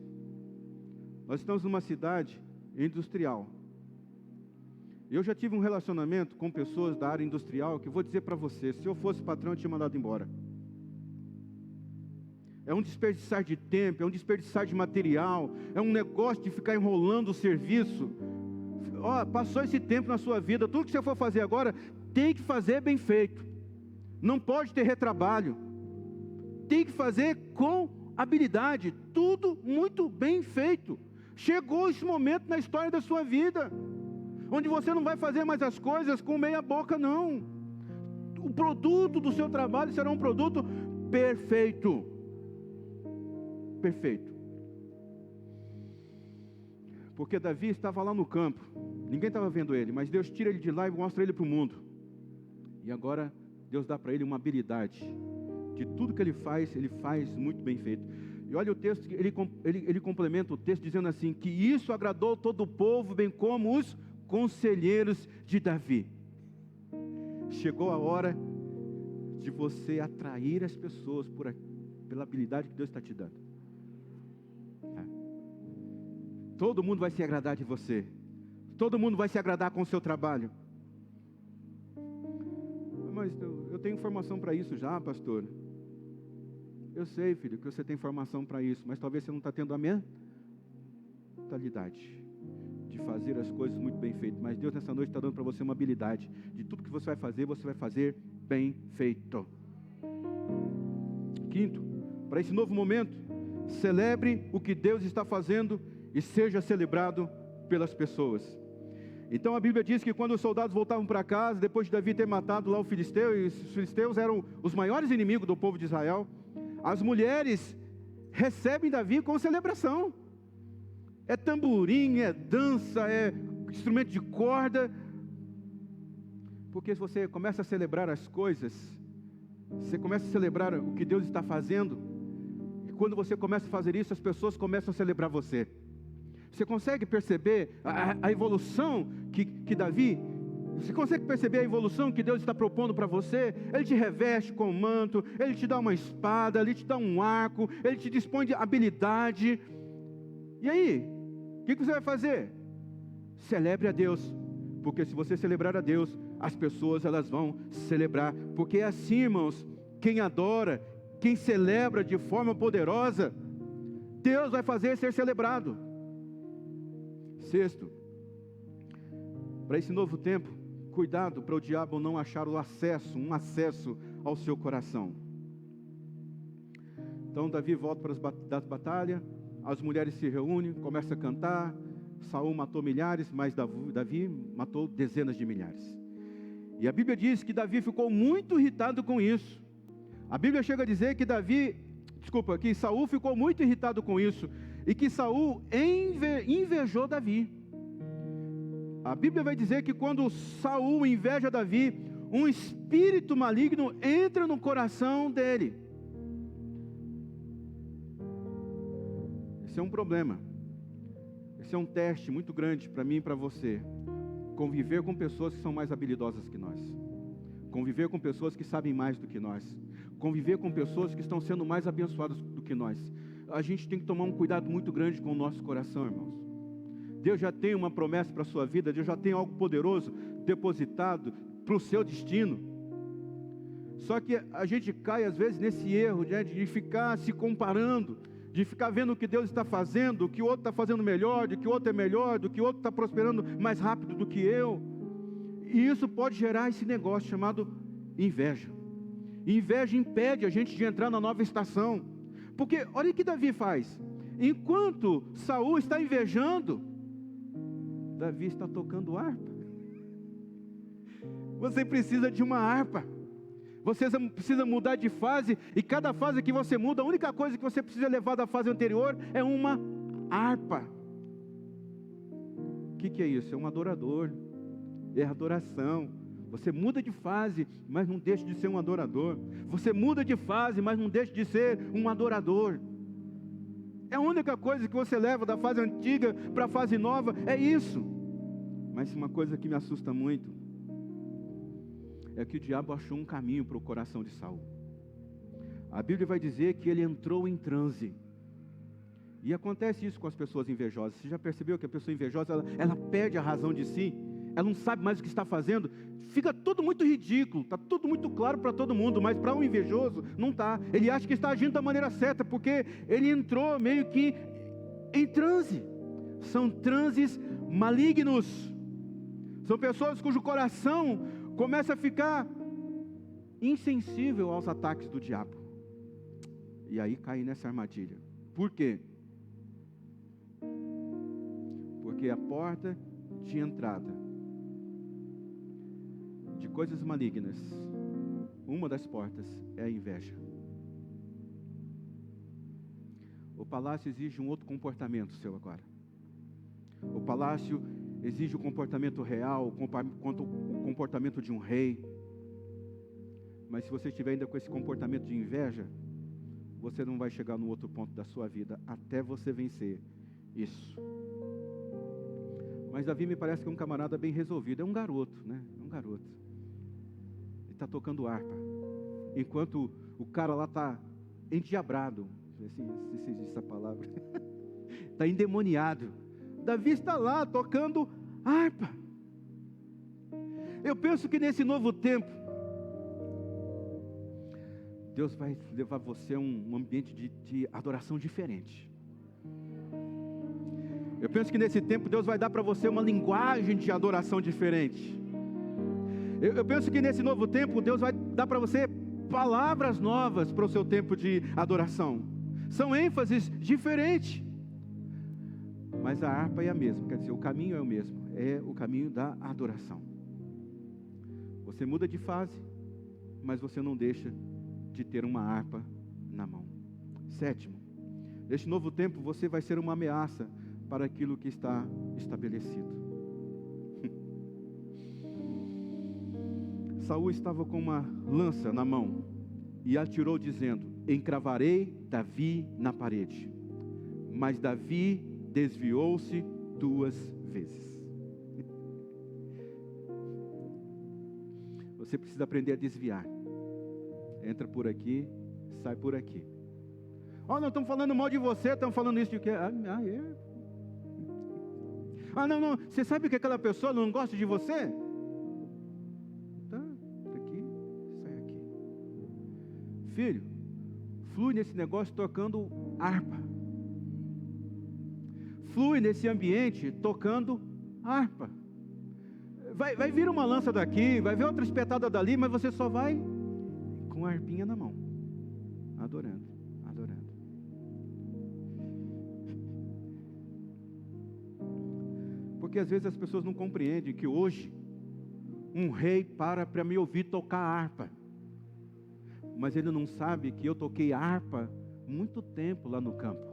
Nós estamos numa cidade industrial. Eu já tive um relacionamento com pessoas da área industrial que eu vou dizer para você, se eu fosse patrão eu tinha mandado embora. É um desperdiçar de tempo, é um desperdiçar de material, é um negócio de ficar enrolando o serviço. Passou esse tempo na sua vida, tudo que você for fazer agora, tem que fazer bem feito. Não pode ter retrabalho. Tem que fazer com habilidade, tudo muito bem feito. Chegou esse momento na história da sua vida, onde você não vai fazer mais as coisas com meia boca, não. O produto do seu trabalho será um produto perfeito. Perfeito. Porque Davi estava lá no campo, ninguém estava vendo ele, mas Deus tira ele de lá e mostra ele para o mundo. E agora Deus dá para ele uma habilidade. De tudo que ele faz muito bem feito. E olha o texto, ele complementa o texto dizendo assim, que isso agradou todo o povo, bem como os conselheiros de Davi. Chegou a hora de você atrair as pessoas pela habilidade que Deus está te dando. Todo mundo vai se agradar de você. Todo mundo vai se agradar com o seu trabalho. Mas eu tenho informação para isso já, pastor. Eu sei, filho, que você tem informação para isso, mas talvez você não está tendo a mentalidade de fazer as coisas muito bem feitas. Mas Deus nessa noite está dando para você uma habilidade. De tudo que você vai fazer bem feito. Quinto, para esse novo momento, celebre o que Deus está fazendo e seja celebrado pelas pessoas. Então a Bíblia diz que quando os soldados voltavam para casa, depois de Davi ter matado lá o filisteu, e os filisteus eram os maiores inimigos do povo de Israel, as mulheres recebem Davi com celebração. É tamborim, é dança, é instrumento de corda. Porque se você começa a celebrar as coisas, você começa a celebrar o que Deus está fazendo, e quando você começa a fazer isso, as pessoas começam a celebrar você. Você consegue perceber a evolução que Davi... Você consegue perceber a evolução que Deus está propondo para você? Ele te reveste com um manto, Ele te dá uma espada, Ele te dá um arco, Ele te dispõe de habilidade. E aí? O que você vai fazer? Celebre a Deus. Porque se você celebrar a Deus, as pessoas elas vão celebrar. Porque é assim, irmãos, quem adora, quem celebra de forma poderosa, Deus vai fazer ser celebrado. Sexto, para esse novo tempo, cuidado para o diabo não achar um acesso ao seu coração. Então Davi volta das batalhas, as mulheres se reúnem, começam a cantar. Saul matou milhares, mas Davi matou dezenas de milhares. E a Bíblia diz que Davi ficou muito irritado com isso. A Bíblia chega a dizer que que Saul ficou muito irritado com isso, e que Saul invejou Davi. A Bíblia vai dizer que quando Saul inveja Davi, um espírito maligno entra no coração dele. Esse é um problema. Esse é um teste muito grande para mim e para você. Conviver com pessoas que são mais habilidosas que nós. Conviver com pessoas que sabem mais do que nós. Conviver com pessoas que estão sendo mais abençoadas do que nós. A gente tem que tomar um cuidado muito grande com o nosso coração, irmãos. Deus já tem uma promessa para a sua vida, Deus já tem algo poderoso depositado para o seu destino. Só que a gente cai às vezes nesse erro de ficar se comparando, de ficar vendo o que Deus está fazendo, o que o outro está fazendo melhor, de que o outro é melhor, do que o outro está prosperando mais rápido do que eu. E isso pode gerar esse negócio chamado inveja. E inveja impede a gente de entrar na nova estação. Porque olha o que Davi faz. Enquanto Saul está invejando, Davi está tocando harpa. Você precisa de uma harpa. Você precisa mudar de fase. E cada fase que você muda, a única coisa que você precisa levar da fase anterior é uma harpa. O que é isso? É um adorador. É adoração. Você muda de fase, mas não deixa de ser um adorador. Você muda de fase, mas não deixa de ser um adorador. É a única coisa que você leva da fase antiga para a fase nova, é isso. Mas uma coisa que me assusta muito é que o diabo achou um caminho para o coração de Saul. A Bíblia vai dizer que ele entrou em transe. E acontece isso com as pessoas invejosas. Você já percebeu que a pessoa invejosa, ela perde a razão de si? Ela não sabe mais o que está fazendo? Fica tudo muito ridículo, está tudo muito claro para todo mundo, mas para um invejoso não está. Ele acha que está agindo da maneira certa, porque ele entrou meio que em transe. São transes malignos. São pessoas cujo coração começa a ficar insensível aos ataques do diabo. E aí cai nessa armadilha. Por quê? Porque a porta de entrada de coisas malignas, uma das portas é a inveja. O palácio exige um outro comportamento seu agora. O palácio exige o comportamento real, o comportamento de um rei. Mas se você estiver ainda com esse comportamento de inveja, você não vai chegar no outro ponto da sua vida até você vencer isso. Mas Davi me parece que é um camarada bem resolvido. É um garoto, né? É um garoto. Ele está tocando harpa. Enquanto o cara lá está endiabrado. Assim, se existe essa palavra. Está endemoniado. Davi está lá tocando harpa. Eu penso que nesse novo tempo, Deus vai levar você a um ambiente de adoração diferente. Eu penso que nesse tempo Deus vai dar para você uma linguagem de adoração diferente. Eu penso que nesse novo tempo Deus vai dar para você palavras novas para o seu tempo de adoração. São ênfases diferentes. Mas a harpa é a mesma, quer dizer, o caminho é o mesmo. É o caminho da adoração. Você muda de fase, mas você não deixa de ter uma harpa na mão. Sétimo, neste novo tempo você vai ser uma ameaça para aquilo que está estabelecido. Saul estava com uma lança na mão e atirou dizendo: encravarei Davi na parede. Mas Davi desviou-se 2 vezes. Você precisa aprender a desviar. Entra por aqui, sai por aqui. Oh, não estamos falando mal de você, estamos falando isso de quê? Não, você sabe que aquela pessoa não gosta de você? Tá, aqui, sai aqui. Filho, flui nesse negócio tocando harpa. Flui nesse ambiente tocando harpa. Vai vir uma lança daqui, vai vir outra espetada dali, mas você só vai com a harpinha na mão, adorando. Porque às vezes as pessoas não compreendem que hoje um rei para me ouvir tocar harpa, mas ele não sabe que eu toquei harpa muito tempo lá no campo.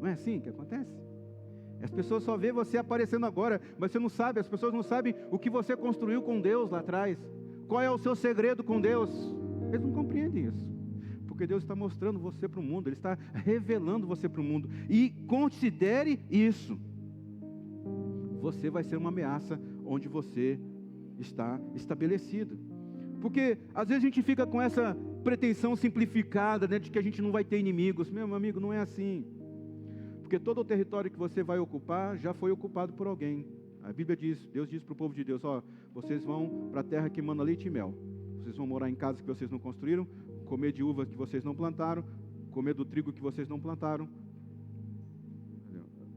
Não é assim que acontece? As pessoas só vê você aparecendo agora, mas você não sabe, as pessoas não sabem o que você construiu com Deus lá atrás. Qual é o seu segredo com Deus? Eles não compreendem isso. Porque Deus está mostrando você para o mundo, Ele está revelando você para o mundo. E considere isso. Você vai ser uma ameaça onde você está estabelecido. Porque às vezes a gente fica com essa pretensão simplificada, né, de que a gente não vai ter inimigos. Meu amigo, não é assim. Porque todo o território que você vai ocupar já foi ocupado por alguém. A Bíblia diz, Deus diz para o povo de Deus: ó, vocês vão para a terra que manda leite e mel. Vocês vão morar em casas que vocês não construíram, comer de uvas que vocês não plantaram, comer do trigo que vocês não plantaram.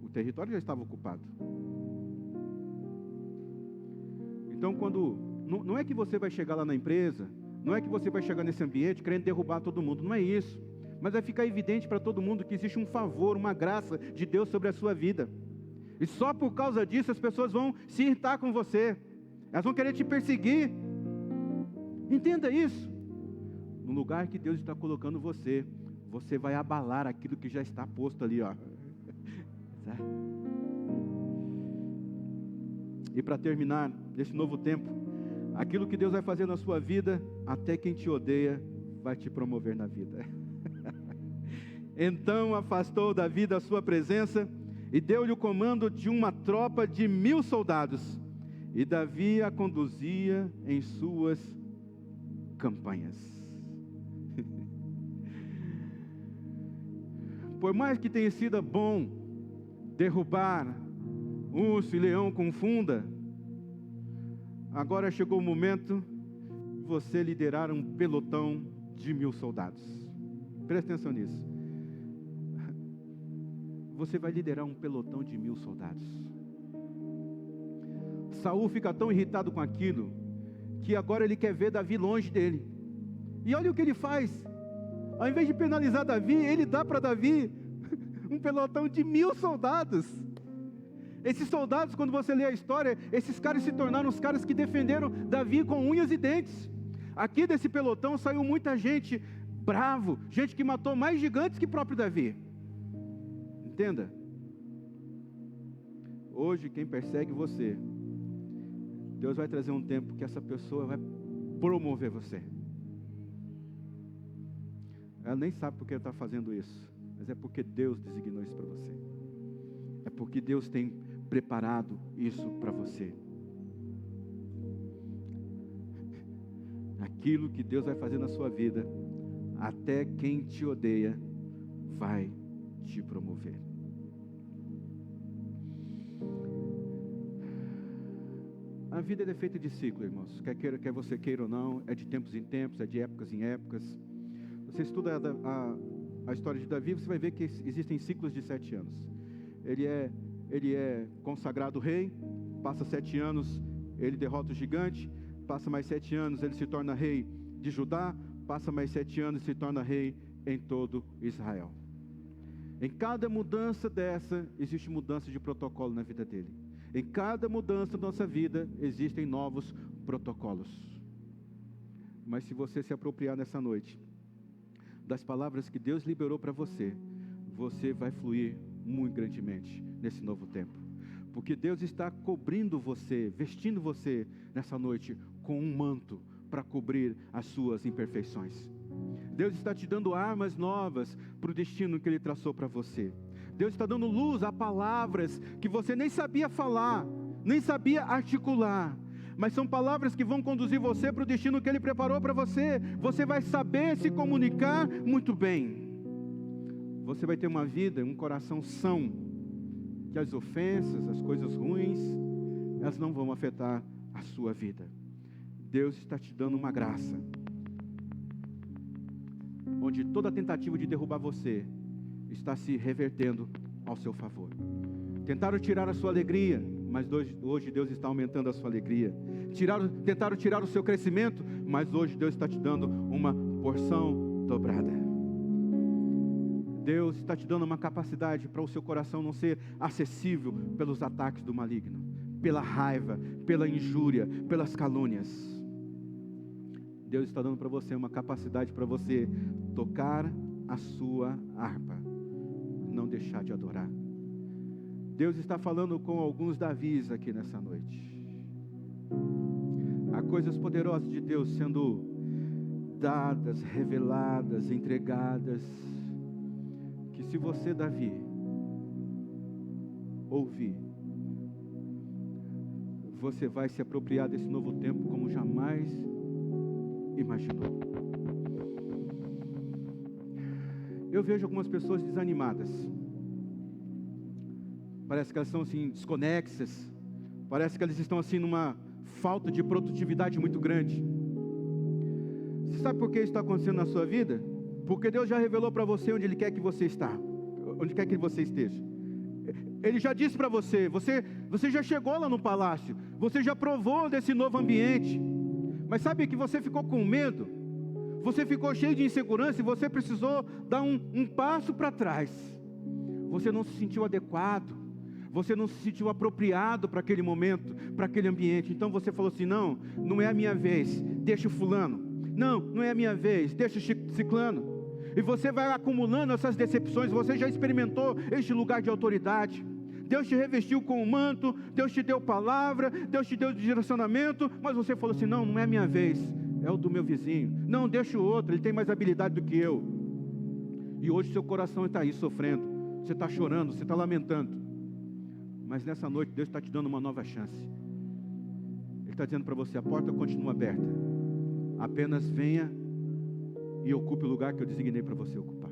O território já estava ocupado. Então, não é que você vai chegar lá na empresa, não é que você vai chegar nesse ambiente querendo derrubar todo mundo, não é isso. Mas vai ficar evidente para todo mundo que existe um favor, uma graça de Deus sobre a sua vida. E só por causa disso as pessoas vão se irritar com você. Elas vão querer te perseguir. Entenda isso. No lugar que Deus está colocando você, você vai abalar aquilo que já está posto ali, ó. E para terminar, nesse novo tempo, aquilo que Deus vai fazer na sua vida, até quem te odeia vai te promover na vida. Então afastou Davi da sua presença e deu-lhe o comando de uma tropa de 1000 soldados. E Davi a conduzia em suas campanhas. Por mais que tenha sido bom derrubar urso e leão com funda, agora chegou o momento de você liderar um pelotão de 1000 soldados. Presta atenção nisso. Você vai liderar um pelotão de 1000 soldados. Saul fica tão irritado com aquilo, que agora ele quer ver Davi longe dele. E olha o que ele faz. Ao invés de penalizar Davi, ele dá para Davi um pelotão de 1000 soldados. Esses soldados, quando você lê a história, esses caras se tornaram os caras que defenderam Davi com unhas e dentes. Aqui desse pelotão saiu muita gente bravo, gente que matou mais gigantes que próprio Davi. Entenda. Hoje quem persegue você, Deus vai trazer um tempo que essa pessoa vai promover você. Ela nem sabe por que ela está fazendo isso, mas é porque Deus designou isso para você. É porque Deus tem preparado isso para você. Aquilo que Deus vai fazer na sua vida, até quem te odeia vai te promover. A vida é feita de ciclo, irmãos. Quer você queira ou não, é de tempos em tempos, é de épocas em épocas. Você estuda a história de Davi, você vai ver que existem ciclos de 7 anos. Ele é consagrado rei, passa 7 anos, ele derrota o gigante, passa mais 7 anos, ele se torna rei de Judá, passa mais 7 anos e se torna rei em todo Israel. Em cada mudança dessa, existe mudança de protocolo na vida dele. Em cada mudança da nossa vida, existem novos protocolos. Mas se você se apropriar nessa noite das palavras que Deus liberou para você, você vai fluir muito grandemente nesse novo tempo. Porque Deus está cobrindo você, vestindo você nessa noite com um manto para cobrir as suas imperfeições. Deus está te dando armas novas para o destino que Ele traçou para você. Deus está dando luz a palavras que você nem sabia falar, nem sabia articular, mas são palavras que vão conduzir você para o destino que Ele preparou para você. Você vai saber se comunicar muito bem. Você vai ter uma vida, um coração são, que as ofensas, as coisas ruins, elas não vão afetar a sua vida. Deus está te dando uma graça, onde toda tentativa de derrubar você está se revertendo ao seu favor. Tentaram tirar a sua alegria, mas hoje Deus está aumentando a sua alegria. Tentaram tirar o seu crescimento, mas hoje Deus está te dando uma porção dobrada. Deus está te dando uma capacidade para o seu coração não ser acessível pelos ataques do maligno, pela raiva, pela injúria, pelas calúnias. Deus está dando para você uma capacidade para você tocar a sua harpa, não deixar de adorar. Deus está falando com alguns Davis aqui nessa noite. Há coisas poderosas de Deus sendo dadas, reveladas, entregadas, que se você, Davi, ouvir, você vai se apropriar desse novo tempo como jamais imaginou. Eu vejo algumas pessoas desanimadas. Parece que elas estão assim desconexas. Parece que elas estão assim numa falta de produtividade muito grande. Você sabe por que isso está acontecendo na sua vida? Porque Deus já revelou para você onde Ele quer que você está, onde quer que você esteja. Ele já disse para você, você já chegou lá no palácio, você já provou desse novo ambiente. Mas sabe que você ficou com medo? Você ficou cheio de insegurança e você precisou dar um passo para trás. Você não se sentiu adequado, você não se sentiu apropriado para aquele momento, para aquele ambiente. Então você falou assim, não é a minha vez, deixa o fulano. Não é a minha vez, deixa o ciclano. E você vai acumulando essas decepções, você já experimentou este lugar de autoridade. Deus te revestiu com o manto, Deus te deu palavra, Deus te deu direcionamento, mas você falou assim, não é a minha vez, é o do meu vizinho. Não, deixa o outro, ele tem mais habilidade do que eu. E hoje seu coração está aí sofrendo, você está chorando, você está lamentando. Mas nessa noite Deus está te dando uma nova chance. Ele está dizendo para você, a porta continua aberta. Apenas venha e ocupe o lugar que eu designei para você ocupar.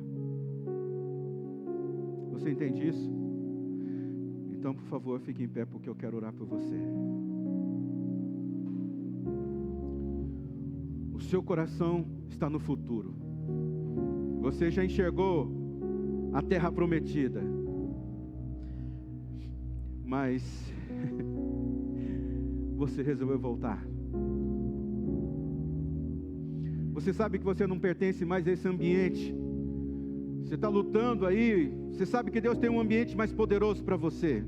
Você entende isso? Então, por favor, fique em pé, porque eu quero orar por você. O seu coração está no futuro. Você já enxergou a terra prometida. Mas você resolveu voltar. Você sabe que você não pertence mais a esse ambiente. Você está lutando aí. Você sabe que Deus tem um ambiente mais poderoso para você.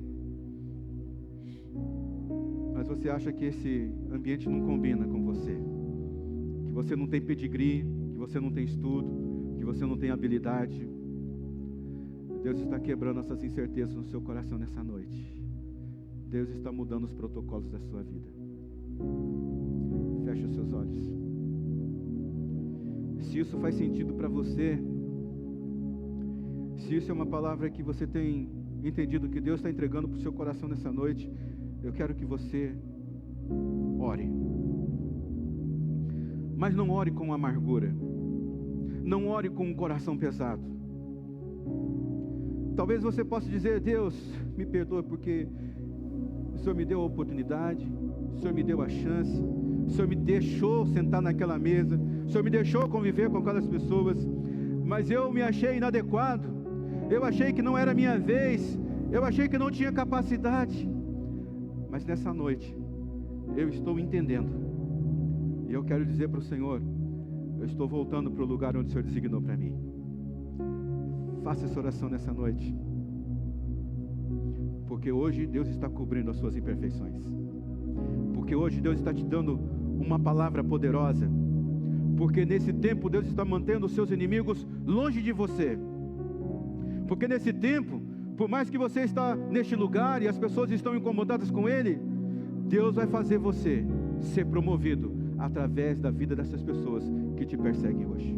Mas você acha que esse ambiente não combina com você. Que você não tem pedigree, que você não tem estudo, que você não tem habilidade. Deus está quebrando essas incertezas no seu coração nessa noite. Deus está mudando os protocolos da sua vida. Feche os seus olhos. Se isso faz sentido para você, se isso é uma palavra que você tem entendido que Deus está entregando para o seu coração nessa noite, eu quero que você ore. Mas não ore com amargura. Não ore com um coração pesado. Talvez você possa dizer, Deus, me perdoa porque o Senhor me deu a oportunidade, o Senhor me deu a chance, o Senhor me deixou sentar naquela mesa, o Senhor me deixou conviver com aquelas pessoas, mas eu me achei inadequado, eu achei que não era minha vez, eu achei que não tinha capacidade. Mas nessa noite, eu estou entendendo, e eu quero dizer para o Senhor, eu estou voltando para o lugar onde o Senhor designou para mim. Faça essa oração nessa noite, porque hoje Deus está cobrindo as suas imperfeições, porque hoje Deus está te dando uma palavra poderosa, porque nesse tempo Deus está mantendo os seus inimigos longe de você, porque nesse tempo, por mais que você está neste lugar e as pessoas estão incomodadas com ele, Deus vai fazer você ser promovido através da vida dessas pessoas que te perseguem hoje.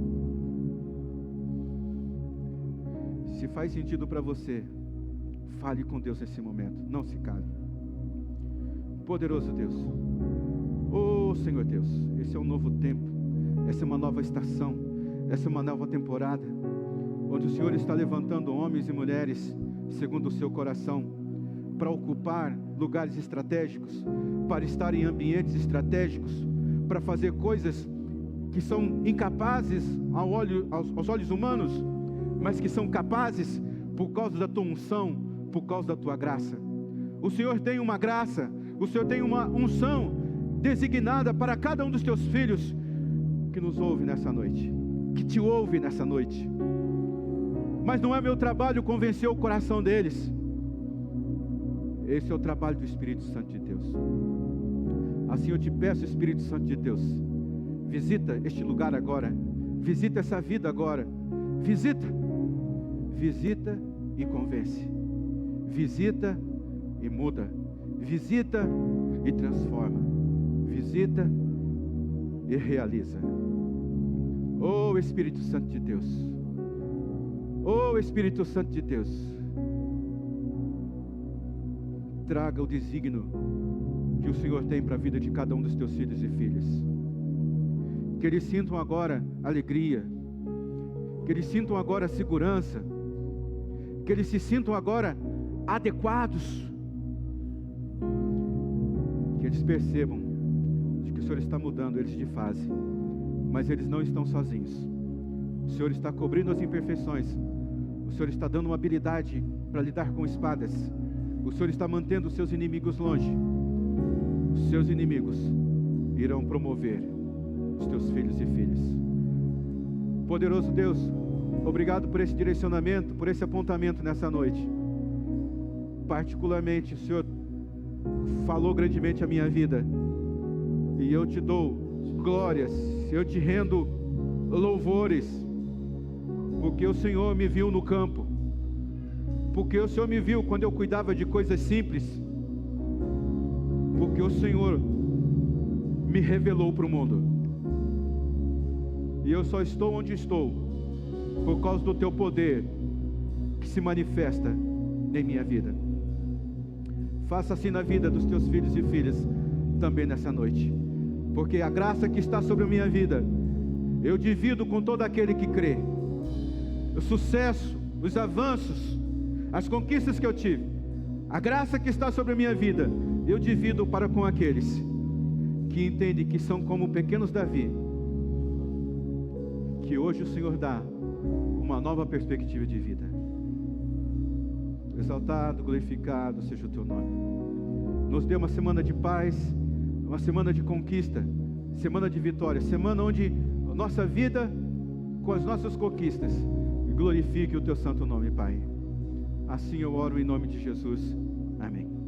Se faz sentido para você, fale com Deus nesse momento, não se cale. Poderoso Deus, oh Senhor Deus, esse é um novo tempo, essa é uma nova estação, essa é uma nova temporada, onde o Senhor está levantando homens e mulheres, segundo o seu coração, para ocupar lugares estratégicos, para estar em ambientes estratégicos, para fazer coisas que são incapazes aos olhos humanos, mas que são capazes por causa da tua unção, por causa da tua graça. O Senhor tem uma graça, o Senhor tem uma unção designada para cada um dos teus filhos que nos ouve nessa noite, que te ouve nessa noite. Mas não é meu trabalho convencer o coração deles. Esse é o trabalho do Espírito Santo de Deus. Assim eu te peço, Espírito Santo de Deus, visita este lugar agora, visita essa vida agora, visita e convence, visita e muda, visita e transforma, visita e realiza. Oh Espírito Santo de Deus, oh Espírito Santo de Deus, traga o desígnio que o Senhor tem para a vida de cada um dos teus filhos e filhas, que eles sintam agora alegria, que eles sintam agora segurança, que eles se sintam agora adequados, que eles percebam de que o Senhor está mudando eles de fase, mas eles não estão sozinhos. O Senhor está cobrindo as imperfeições, o Senhor está dando uma habilidade para lidar com espadas, o Senhor está mantendo os seus inimigos longe. Os seus inimigos irão promover os teus filhos e filhas. Poderoso Deus, obrigado por esse direcionamento, por esse apontamento nessa noite. Particularmente, o Senhor falou grandemente a minha vida, e eu te dou glórias, eu te rendo louvores, porque o Senhor me viu no campo, porque o Senhor me viu quando eu cuidava de coisas simples, porque o Senhor me revelou para o mundo, e eu só estou onde estou por causa do teu poder que se manifesta em minha vida. Faça assim na vida dos teus filhos e filhas também nessa noite, porque a graça que está sobre a minha vida, eu divido com todo aquele que crê. O sucesso, os avanços, as conquistas que eu tive, a graça que está sobre a minha vida, eu divido para com aqueles que entendem que são como pequenos Davi, que hoje o Senhor dá uma nova perspectiva de vida. Exaltado, glorificado seja o teu nome. Nos dê uma semana de paz, uma semana de conquista, semana de vitória, semana onde a nossa vida, com as nossas conquistas, glorifique o teu santo nome, Pai. Assim eu oro em nome de Jesus. Amém.